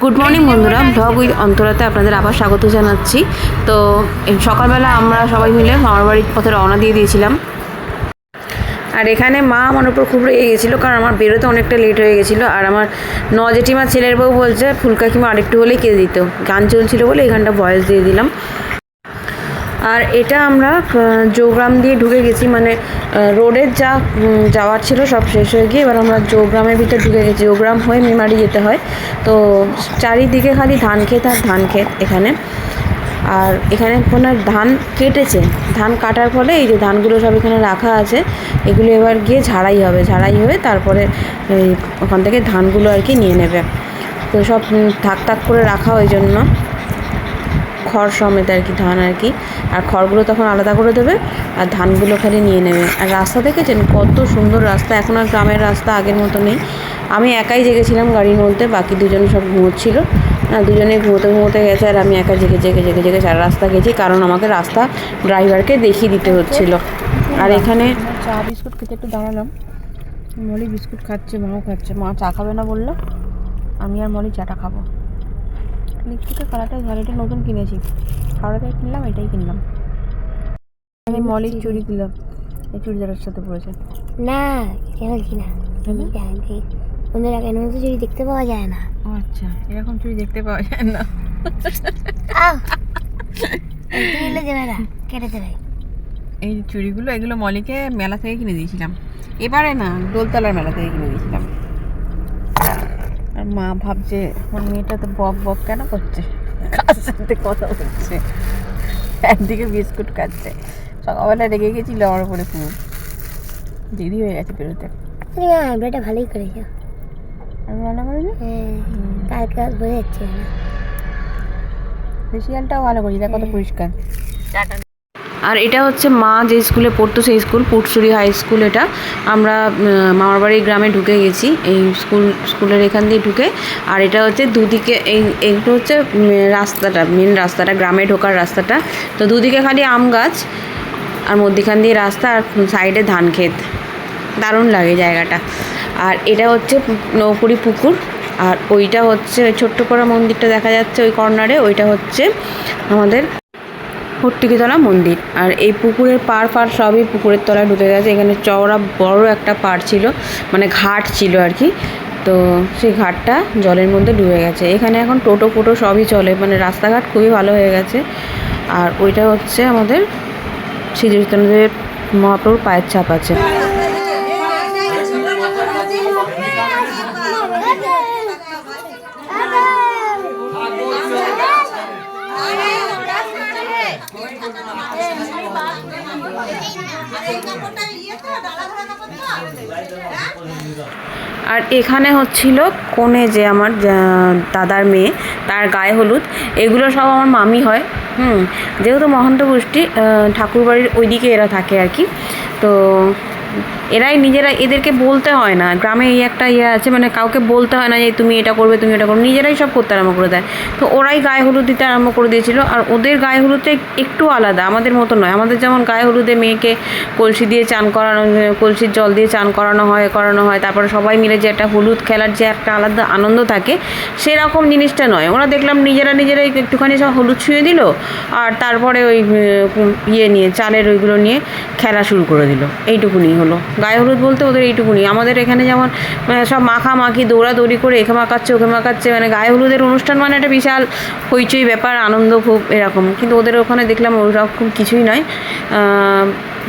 Good morning বন্ধুরা, blog with অন্তরাতে আপনাদের আবার স্বাগত জানাচ্ছি। তো সকালবেলা আমরা সবাই মিলে মামার বাড়ির পথে রওনা দিয়ে দিয়েছিলাম। আর এখানে মা আমার উপর খুব রেগে গেছিলো, কারণ আমার বেরোতে অনেকটা লেট হয়ে গেছিলো। আর আমার জেঠিমার ছেলের বউ বলছে ফুলকাকিমা আরেকটু হলেই কেঁদে দিত, গান চলছিল বলে এই গানটা ভয়েস দিয়ে দিলাম। আর এটা আমরা জৌগ্রাম দিয়ে ঢুকে গেছি, মানে রোডের যাওয়ার ছিল সব শেষ হয়ে গিয়ে এবার আমরা জৌগ্রামের ভিতরে ঢুকে গেছি। জৌগ্রাম হয়ে মেমারি যেতে হয়। তো চারিদিকে খালি ধান ক্ষেত আর ধান ক্ষেত এখানে। আর এখানে কোনো ধান কেটেছে, ধান কাটার ফলে এই যে ধানগুলো সব এখানে রাখা আছে, এগুলো এবার গিয়ে ঝাড়াই হবে, ঝাড়াই হয়ে তারপরে ওখান থেকে ধানগুলো আর কি নিয়ে নেবে। তো সব থাক থাক করে রাখা, ওই জন্য খড় সমেত আর কি ধান আর কি। আর খড়গুলো তখন আলাদা করে দেবে আর ধানগুলো খালি নিয়ে নেবে। আর রাস্তা দেখেছেন কত সুন্দর রাস্তা, এখন আর গ্রামের রাস্তা আগের মতো নেই। আমি একাই জেগেছিলাম গাড়ির মধ্যে, বাকি দুজন সব ঘুমোচ্ছিল। দুজনে ঘুমোতে গেছে আর আমি একা জেগে সারা রাস্তা গেছি, কারণ আমাকে রাস্তা ড্রাইভারকে দেখিয়ে দিতে হচ্ছিলো। আর এখানে চা বিস্কুট খেতে একটু দাঁড়ালাম। মলি বিস্কুট খাচ্ছে, মাও খাচ্ছে। মা চা খাবে না বললো, আমি আর মলি চাটা খাবো। লিপস্টিকের কালারটা ভালো, এটা নতুন কিনেছি, হাওড়াতে কিনলাম, এটাই কিনলাম। আমি মলির চুড়ি কিনলাম, এই চুড়িদারের সাথে পড়েছে না, বলছি না ওদের আগে নতুন চুড়ি দেখতে পাওয়া যায় না। আচ্ছা, এরকম চুড়ি দেখতে পাওয়া যায় না। কেটে দেবে এই চুড়িগুলো, এগুলো মলিকে মেলা থেকে কিনে দিয়েছিলাম, এবারে না দোলতলার মেলা থেকে কিনে দিয়েছিলাম। আর মা ভাবছে আমার মেয়েটা তো বক বক কেন করছে, কার সাথে কথা বলছে, একদিকে বিস্কুট খাচ্ছে। সকালবেলা রেগে গেছিল আমার উপরে, খুব দেরি হয়ে গেছে বেরোতে। বেটা ভালোই করেছো, আমি রান্না করিনি। কালকে বোঝা যাচ্ছে না, ফেসিয়ালটাও ভালো করি, দেখ কত পরিষ্কার। আর এটা হচ্ছে মা যে স্কুলে পড়তো সেই স্কুল, পুটসুরি হাই স্কুল। এটা আমরা মামার বাড়ির গ্রামে ঢুকে গেছি এই স্কুলের এখান দিয়ে ঢুকে। আর এটা হচ্ছে দুদিকে এইটা হচ্ছে রাস্তাটা, মেন রাস্তাটা, গ্রামে ঢোকার রাস্তাটা। তো দুদিকে খালি আম গাছ আর মধ্যিখান দিয়ে রাস্তা, আর সাইডে ধান ক্ষেত, দারুণ লাগে জায়গাটা। আর এটা হচ্ছে নৌকুড়ি পুকুর। আর ওইটা হচ্ছে ছোট্ট করে মন্দিরটা দেখা যাচ্ছে ওই কর্নারে, ওইটা হচ্ছে আমাদের হট্টিকিতলা মন্দির। আর এই পুকুরের পাড় সবই পুকুরের তলায় ঢুকে গেছে। এখানে চওড়া বড় একটা পাড় ছিল, মানে ঘাট ছিল আর কি। তো সেই ঘাটটা জলের মধ্যে ডুবে গেছে। এখানে এখন টোটো ফোটো সবই চলে, মানে রাস্তাঘাট খুবই ভালো হয়ে গেছে। আর ওইটা হচ্ছে আমাদের শ্রীচৈতন্যদেব মহাপ্রভুর পায়ের ছাপ আছে। আর এখানে হচ্ছিল কোণে যে আমার দাদার মেয়ে, তার গায়ে হলুদ। এগুলো সব আমার মামি হয়। যেহেতু মহন্ত গোষ্ঠী, ঠাকুরবাড়ির ওইদিকে এরা থাকে আর কি। তো এরাই নিজেরা, এদেরকে বলতে হয় না। গ্রামে এই একটা আছে, মানে কাউকে বলতে হয় না যে তুমি এটা করবে, তুমি এটা করবে, নিজেরাই সব করতে আরম্ভ করে দেয়। তো ওরাই গায়ে হলুদ দিতে আরম্ভ করে দিয়েছিল। আর ওদের গায়ে হলুদটা একটু আলাদা, আমাদের মতো নয়। আমাদের যেমন গায়ে হলুদে মেয়েকে কলসি দিয়ে চান করানো, কলসির জল দিয়ে চান করানো হয়, তারপরে সবাই মিলে যে একটা হলুদ খেলার যে একটা আলাদা আনন্দ থাকে, সেরকম জিনিসটা নয়। ওরা দেখলাম নিজেরাই একটুখানি সব হলুদ ছুঁয়ে দিল, আর তারপরে ওই নিয়ে চালের ওইগুলো নিয়ে খেলা শুরু করে দিল। এইটুকুনি হলো গায়ে হলুদ বলতে ওদের এইটুকুনি। আমাদের এখানে যেমন সব মাখামাখি, দৌড়াদৌড়ি করে একে মাখাচ্ছে ওকে মাখাচ্ছে, মানে গায়ে হলুদের অনুষ্ঠান মানে একটা বিশাল হইচই ব্যাপার, আনন্দ খুব এরকম। কিন্তু ওদের ওখানে দেখলাম ওরকম কিছুই নয়।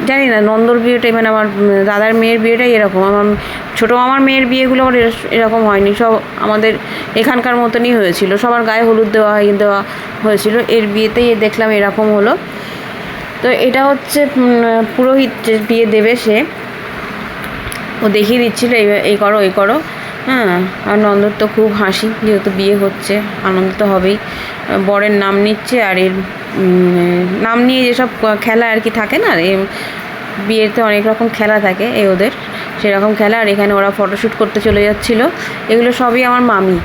জানি না, নন্দর বিয়েটাই, মানে আমার দাদার মেয়ের বিয়েটাই এরকম। আমার ছোটো মামার মেয়ের বিয়েগুলো আমার এরকম হয়নি, সব আমাদের এখানকার মতনই হয়েছিল, সবার গায়ে হলুদ দেওয়া হয়েছিল। এর বিয়েতেই দেখলাম এরকম হলো। তো এটা হচ্ছে পুরোহিত যে বিয়ে দেবে, সে ও দেখিয়ে দিচ্ছিলো এই করো এই করো। আর নন্দর তো খুব হাসি, যেহেতু বিয়ে হচ্ছে, আনন্দ তো হবেই। বরের নাম নিচ্ছে, আর এর নাম নিয়ে যেসব খেলা আর কি থাকে না, বিয়েতে অনেক রকম খেলা থাকে, ওদের সেরকম খেলা। আর এখানে ওরা ফটোশ্যুট করতে চলে যাচ্ছিলো। এগুলো সবই আমার মামি।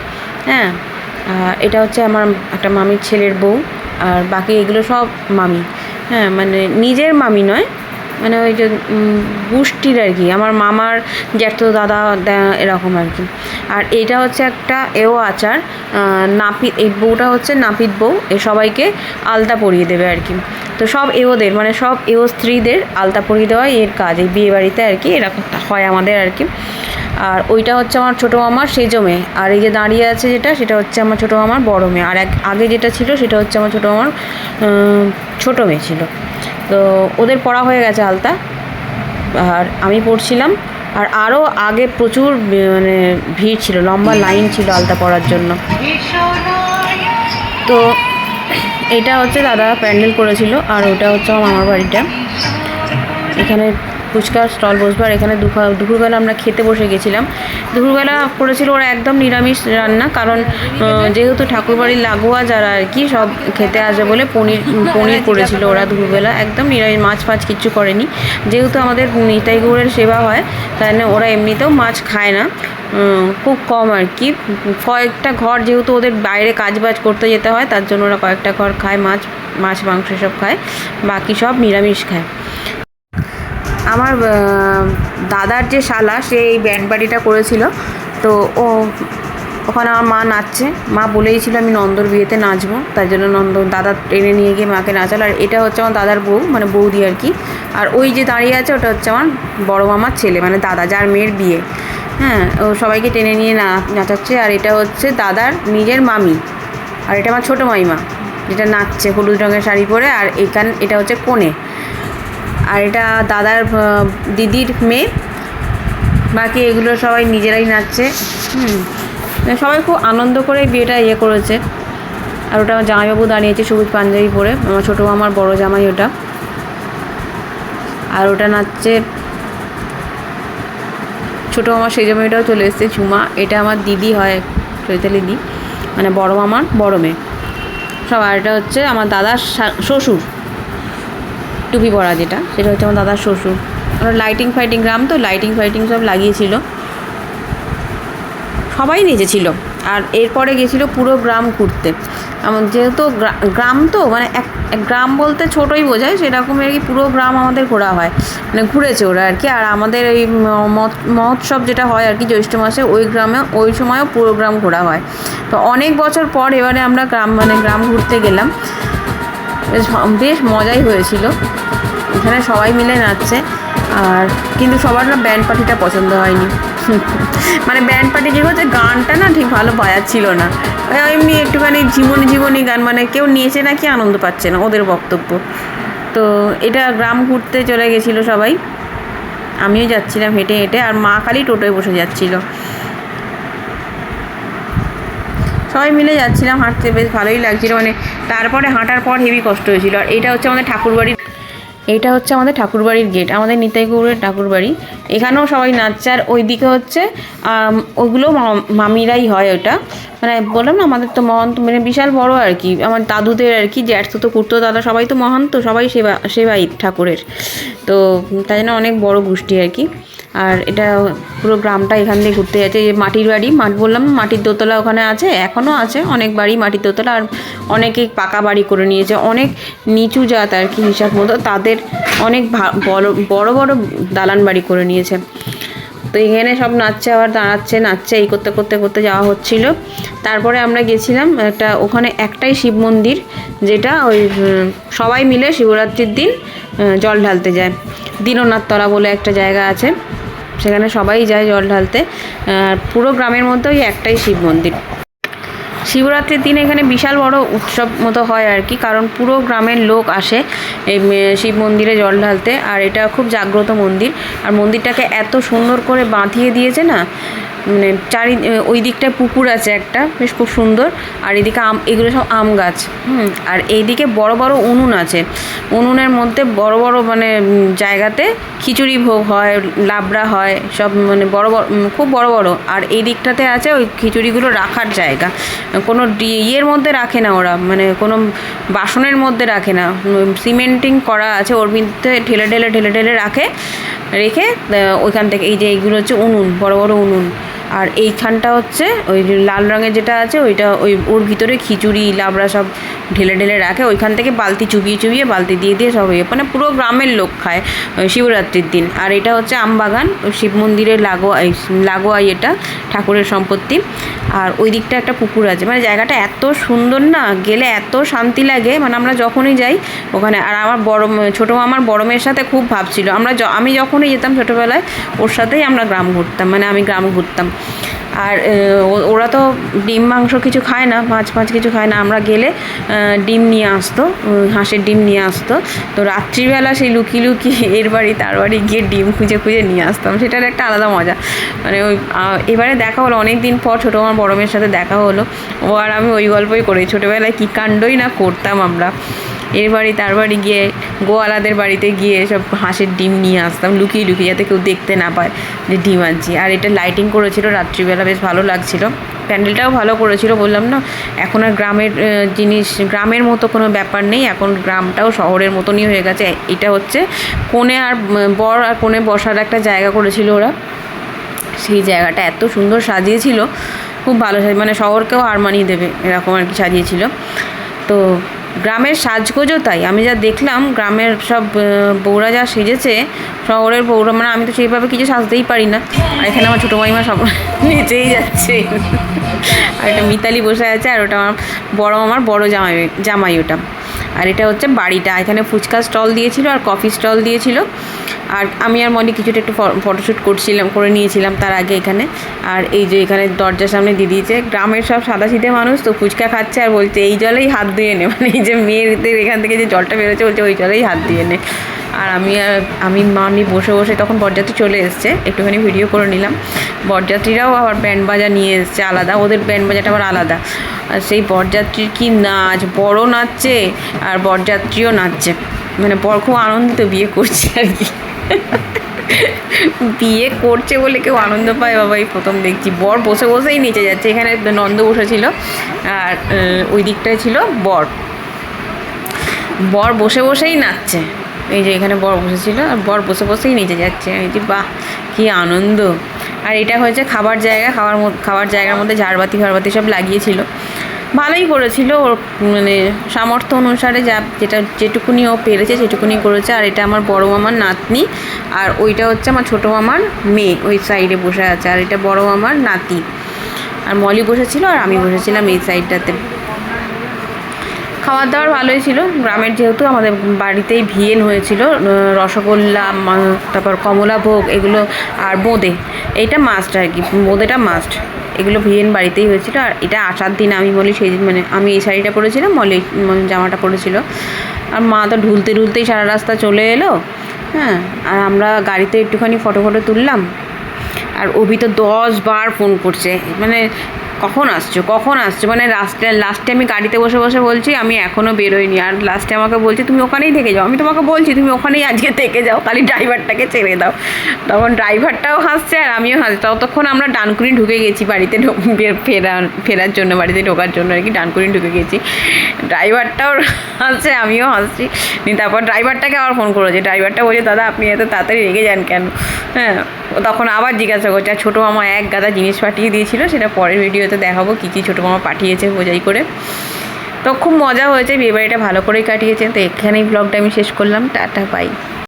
এটা হচ্ছে আমার একটা মামির ছেলের বউ। আর বাকি এগুলো সব মামি, মানে নিজের মামি নয়, মানে ওই যে গোষ্ঠীর আর কি, আমার মামার জ্যাঠতো দাদা এরকম আর কি। আর এটা হচ্ছে একটা এও আচার, নাপিত, এই বউটা হচ্ছে নাপিত বউ, এ সবাইকে আলতা পরিয়ে দেবে আর কি। তো সব এওদের মানে সব এও স্ত্রীদের আলতা পরিয়ে দেওয়া এর কাজ, এই বিয়ে বাড়িতে আর কি এরকম হয় আমাদের আর কি। আর ওইটা হচ্ছে আমার ছোটো মামার সেজো মেয়ে, আর এই যে দাঁড়িয়ে আছে যেটা, সেটা হচ্ছে আমার ছোটো মামার বড় মেয়ে, আর আগে যেটা ছিল সেটা হচ্ছে আমার ছোটো মামার ছোটো মেয়ে ছিল। তো ওদের পড়া হয়ে গেছে আলতা, আর আমি পড়ছিলাম। আর আরও আগে প্রচুর মানে ভিড় ছিল, লম্বা লাইন ছিল আলতা পড়ার জন্য। তো এটা হচ্ছে দাদা প্যান্ডেল করেছিল, আর ওটা হচ্ছে আমার মামার বাড়িটা। এখানে ফুচকার স্টল বসবার, এখানে দুপুরবেলা আমরা খেতে বসে গেছিলাম। দুপুরবেলা করেছিল ওরা একদম নিরামিষ রান্না, কারণ যেহেতু ঠাকুরবাড়ির লাগোয়া যারা আর কি সব খেতে আসবে বলে পনির করেছিল ওরা দুপুরবেলা, একদম নিরামিষ, মাছ ফাছ কিচ্ছু করেনি। যেহেতু আমাদের নিতাই গৌড়ের সেবা হয়, তাই না ওরা এমনিতেও মাছ খায় না, খুব কম আর কি। কয়েকটা ঘর যেহেতু ওদের বাইরে কাজবাজ করতে যেতে হয়, তার জন্য ওরা কয়েকটা ঘর খায় মাছ মাংস সব খায়, বাকি সব নিরামিষ খায়। আমার দাদার যে শালা, সে এই ব্যান্ড বাড়িটা করেছিল। তো ওখানে আমার মা নাচছে, মা বলেই ছিল আমি নন্দর বিয়েতে নাচবো, তাই জন্য দাদা টেনে নিয়ে গিয়ে মাকে নাচাল। আর এটা হচ্ছে আমার দাদার বউ, মানে বৌদি আর কি। আর ওই যে দাঁড়িয়ে আছে ওটা হচ্ছে আমার বড় মামার ছেলে, মানে দাদা যার মেয়ের বিয়ে। হ্যাঁ, ও সবাইকে টেনে নিয়ে নাচাচ্ছে। আর এটা হচ্ছে দাদার নিজের মামি, আর এটা আমার ছোটো মাইমা যেটা নাচছে হলুদ রঙের শাড়ি পরে। আর এটা হচ্ছে কনে, আর এটা দাদার দিদির মেয়ে। বাকি এগুলো সবাই নিজেরাই নাচছে। সবাই খুব আনন্দ করে বিয়েটা করেছে। আর ওটা আমার জামাইবাবু দাঁড়িয়েছে সবুজ পাঞ্জাবি পরে, আমার ছোটো মামার বড় জামাই ওটা। আর ওটা নাচছে ছোটো মামার সেই জামাইটাও চলে এসেছে ঝুমা, এটা আমার দিদি হয়, চৈতালি দি, মানে বড় মামার বড় মেয়ে সব। আর এটা হচ্ছে আমার দাদার শ্বশুর, টুপি পরা যেটা, সেটা হচ্ছে আমার দাদার শ্বশুর। ওরা লাইটিং গ্রাম তো লাইটিং সব লাগিয়েছিল, সবাই নেচেছিল। আর এরপরে গেছিলো পুরো গ্রাম ঘুরতে। আমার যেহেতু গ্রাম তো মানে এক গ্রাম বলতে ছোটোই বোঝায়, সেরকম আর কি পুরো গ্রাম আমাদের ঘোরা হয়, মানে ঘুরেছে ওরা আর কি। আর আমাদের এই মহোৎসব যেটা হয় আর কি জ্যৈষ্ঠ মাসে, ওই গ্রামে ওই সময়ও পুরো গ্রাম ঘোরা হয়। তো অনেক বছর পর এবারে আমরা গ্রাম ঘুরতে গেলাম, বেশ মজাই হয়েছিল। এখানে সবাই মিলে নাচছে, আর কিন্তু সবার না ব্যান্ড পার্টিটা পছন্দ হয়নি। মানে ব্যান্ড পার্টি যে হচ্ছে গানটা না ঠিক ভালো বাজাচ্ছিল না, এমনি একটুখানি জীবনী গান, মানে কেউ নিয়েছে নাকি আনন্দ পাচ্ছে না ওদের বক্তব্য। তো এটা গ্রাম ঘুরতে চলে গেছিলো সবাই, আমিও যাচ্ছিলাম হেঁটে হেঁটে, আর মা খালি টোটোয় বসে যাচ্ছিল। সবাই মিলে যাচ্ছিলাম হাঁটতে, বেশ ভালোই লাগছিলো। মানে তারপরে হাঁটার পর হেভি কষ্ট হয়েছিল। আর এটা হচ্ছে আমাদের ঠাকুরবাড়ির গেট, আমাদের নিতাই গৌড়ের ঠাকুরবাড়ি। এখানেও সবাই নাচছে। আর ওইদিকে হচ্ছে ওইগুলো মামিরাই হয় ওটা, মানে বললাম না আমাদের তো মহন্ত, মানে বিশাল বড় আর কি। আমার দাদুদের আর কি জ্যাঠতো তো কুর্তো দাদা সবাই তো মহন্ত, সবাই সেবাই ঠাকুরের। তো তাই জন্য অনেক বড় গোষ্ঠী আর কি। আর এটা পুরো গ্রামটা এখান দিয়ে ঘুরতে যাচ্ছে। যে মাটির বাড়ি, বললাম মাটির দোতলা ওখানে আছে, এখনও আছে অনেক বাড়ি মাটির দোতলা। আর অনেকে পাকা বাড়ি করে নিয়েছে, অনেক নিচু জাত আর কি হিসাব মতো, তাদের অনেক বড় বড় দালান বাড়ি করে নিয়েছে। তো এখানে সব নাচছে, আবার নাচছে, এই করতে যাওয়া হচ্ছিল। তারপরে আমরা গেছিলাম ওখানে একটাই শিব মন্দির, যেটা ওই সবাই মিলে শিবরাত্রির দিন জল ঢালতে যায়। দীননাথ তলা বলে একটা জায়গা আছে, সেখানে সবাই যায় জল ঢালতে। পুরো গ্রামের মধ্যে ওই একটাই শিব মন্দির। শিবরাত্রির দিন এখানে বিশাল বড় উৎসব মতো হয় আর কি, কারণ পুরো গ্রামের লোক আসে এই শিব মন্দিরে জল ঢালতে। আর এটা খুব জাগ্রত মন্দির, আর মন্দিরটাকে এত সুন্দর করে বাঁধিয়ে দিয়েছে না, মানে ওই দিকটায় পুকুর আছে একটা, বেশ খুব সুন্দর। আর এদিকে এগুলো সব আম গাছ। আর এইদিকে বড় বড় উনুন আছে, উনুনের মধ্যে বড় বড় মানে জায়গাতে খিচুড়ি ভোগ হয়, লাবড়া হয় সব, মানে খুব বড় বড়। আর এই দিকটাতে আছে ওই খিচুড়িগুলো রাখার জায়গা, কোনো ইয়ের মধ্যে রাখে না ওরা, মানে কোনো বাসনের মধ্যে রাখে না, সিমেন্টিং করা আছে, ওর মধ্যে ঢেলে রাখে, রেখে ওইখান থেকে এই যে এইগুলো হচ্ছে উনুন, বড় বড় উনুন, আর এইখানটা হচ্ছে ওই যে লাল রঙের যেটা আছে ওইটা ওর ভিতরে খিচুড়ি লাবড়া সব ঢেলে ঢেলে রাখে, ওইখান থেকে বালতি চুবিয়ে বালতি দিয়ে সব মানে পুরো গ্রামের লোক খায় শিবরাত্রির দিন। আর এটা হচ্ছে আমবাগান, ওই শিব মন্দিরের লাগোয়াই এটা ঠাকুরের সম্পত্তি। আর ওই দিকটা একটা পুকুর আছে, মানে জায়গাটা এত সুন্দর না, গেলে এত শান্তি লাগে, মানে আমরা যখনই যাই ওখানে। আর আমার ছোটো মামার বড় মেয়ের সাথে খুব ভাবছিল, আমি যখনই যেতাম ছোটোবেলায় ওর সাথেই আমরা গ্রাম ঘুরতাম, মানে আমি গ্রাম ঘুরতাম। আর ওরা তো ডিম মাংস কিছু খায় না, মাছ কিছু খায় না। আমরা গেলে ডিম নিয়ে আসতো, হাঁসের ডিম নিয়ে আসতো। তো রাত্রিবেলা সেই লুকিয়ে এর বাড়ি তার বাড়ি গিয়ে ডিম খুঁজে নিয়ে আসতাম, সেটার একটা আলাদা মজা। মানে এবারে দেখা হলো অনেক দিন পর, ছোটো আমার বড় মেয়ের সাথে দেখা হলো। ও আর আমি ওই গল্পই করি, ছোটোবেলায় কী কাণ্ডই না করতাম আমরা। এর বাড়ি তার বাড়ি গিয়ে গোয়ালাদের বাড়িতে গিয়ে সব হাঁসের ডিম নিয়ে আসতাম লুকিয়ে যাতে কেউ দেখতে না পায় যে ডিম আনছি। আর এটা লাইটিং করেছিল রাত্রিবেলা, বেশ ভালো লাগছিল। প্যান্ডেলটাও ভালো করেছিল, বললাম না এখন আর গ্রামের মতো কোনো ব্যাপার নেই, এখন গ্রামটাও শহরের মতনই হয়ে গেছে। এটা হচ্ছে কোণে আর বর আর কোণে বসার একটা জায়গা করেছিল ওরা, সেই জায়গাটা এত সুন্দর সাজিয়েছিল, খুব ভালো মানে শহরকেও হার মানিয়ে দেবে এরকম আর কি সাজিয়েছিল। তো গ্রামের সাজগোজও তাই, আমি যা দেখলাম গ্রামের সব বউরা যা সেজেছে, শহরের বউরা মানে আমি তো সেইভাবে কিছু সাজতেই পারি না। আর এখানে আমার ছোটো মাইমা সব নেচেই যাচ্ছে। আর এটা মিতালি বসে আছে, আর ওটা আমার বড় মামার বড় জামাই ওটা। আর এটা হচ্ছে বাড়িটা, এখানে ফুচকা স্টল দিয়েছিল আর কফি স্টল দিয়েছিল। আর আমি আর মনি কিছুটা একটু ফটোশ্যুট করে নিয়েছিলাম তার আগে এখানে। আর এই যে এখানে দরজার সামনে দিয়ে দিয়েছে, গ্রামের সব সাদাসিধে মানুষ তো ফুচকা খাচ্ছে আর বলছে এই জলেই হাত ধুয়ে নে, মানে এই যে মেয়েদের এখান থেকে যে জলটা বেরোচ্ছে বলছে ওই জলেই হাত ধুয়ে নে। আর আমি বসে তখন বরযাত্রী চলে এসছে, একটুখানি ভিডিও করে নিলাম। বরযাত্রীরাও আবার ব্যান্ড বাজা নিয়ে এসছে আলাদা, ওদের ব্যান্ড বাজাটা আবার আলাদা। আর সেই বরযাত্রীর কি নাচ, বড় নাচছে আর বরযাত্রীও নাচছে, মানে বর খুব আনন্দিত বিয়ে করছে আর কি। বিয়ে করছে বলে কেউ আনন্দ পায় বাবা, এই প্রথম দেখছি। বর বসেই নিচে যাচ্ছে, এখানে নন্দ বসেছিল আর ওই দিকটায় ছিল বর বসেই নাচছে। এই যে এখানে বর বসেছিল আর বর বসেই নিচে যাচ্ছে, এই যে বাহ কী আনন্দ। আর এটা হয়েছে খাবার জায়গার মধ্যে ঝাড়বাতি সব লাগিয়েছিল, ভালোই করেছিল ওর মানে সামর্থ্য অনুসারে যেটুকুনি ও পেরেছে সেটুকুনি করেছে। আর এটা আমার বড় মামার নাতনি, আর ওইটা হচ্ছে আমার ছোটো মামার মেয়ে, ওই সাইডে বসে আছে। আর এটা বড় মামার নাতি, আর মলি বসেছিল আর আমি বসেছিলাম এই সাইডটাতে। খাবার দাবার ভালোই ছিল, গ্রামের যেহেতু আমাদের বাড়িতেই ভিয়েন হয়েছিল, রসগোল্লা, তারপর কমলাভোগ এগুলো, আর বোঁদে, এইটা মাস্ট আর কি, বোঁদেটা মাস্ট, এগুলো ভিয়েন বাড়িতেই হয়েছিল। আর এটা আসার দিন আমি বলি সেই মানে আমি এই শাড়িটা পরেছিলাম, মলি জামাটা পরেছিল। আর মা তো ঢুলতেই সারা রাস্তা চলে এলো। হ্যাঁ, আর আমরা গাড়িতে একটুখানি ফটো তুললাম। আর অভি তো 10 বার ফোন করছে, মানে কখন আসছো, মানে লাস্টে আমি গাড়িতে বসে বলছি আমি এখনও বেরোইনি। আর লাস্টে আমাকে বলছে তুমি ওখানেই থেকে যাও, আমি তোমাকে বলছি তুমি ওখানেই আজকে থেকে যাও, খালি ড্রাইভারটাকে ছেড়ে দাও। তখন ড্রাইভারটাও হাসছে আর আমিও হাসছি। ততক্ষণ আমরা ডানকুনি ঢুকে গেছি বাড়িতে ফেরার জন্য, বাড়িতে ঢোকার জন্য আর কি ডানকুনি ঢুকে গেছি। ড্রাইভারটাও হাসছে আমিও হাসছি। তারপর ড্রাইভারটাকে আবার ফোন করেছে, ড্রাইভারটা বলছে দাদা আপনি এত তাড়াতাড়ি রেগে যান কেন। হ্যাঁ, তখন আবার জিজ্ঞাসা করছে। আর ছোটো মামা এক গাদা জিনিস পাঠিয়ে দিয়েছিল, সেটা পরের ভিডিওতে দেখাবো কী ছোটো মামা পাঠিয়েছে বোঝাই করে। তো খুব মজা হয়েছে, বিয়েবাড়িটা ভালো করেই কাটিয়েছে। তো এখানেই ব্লগটা আমি শেষ করলাম, টাটা বাই।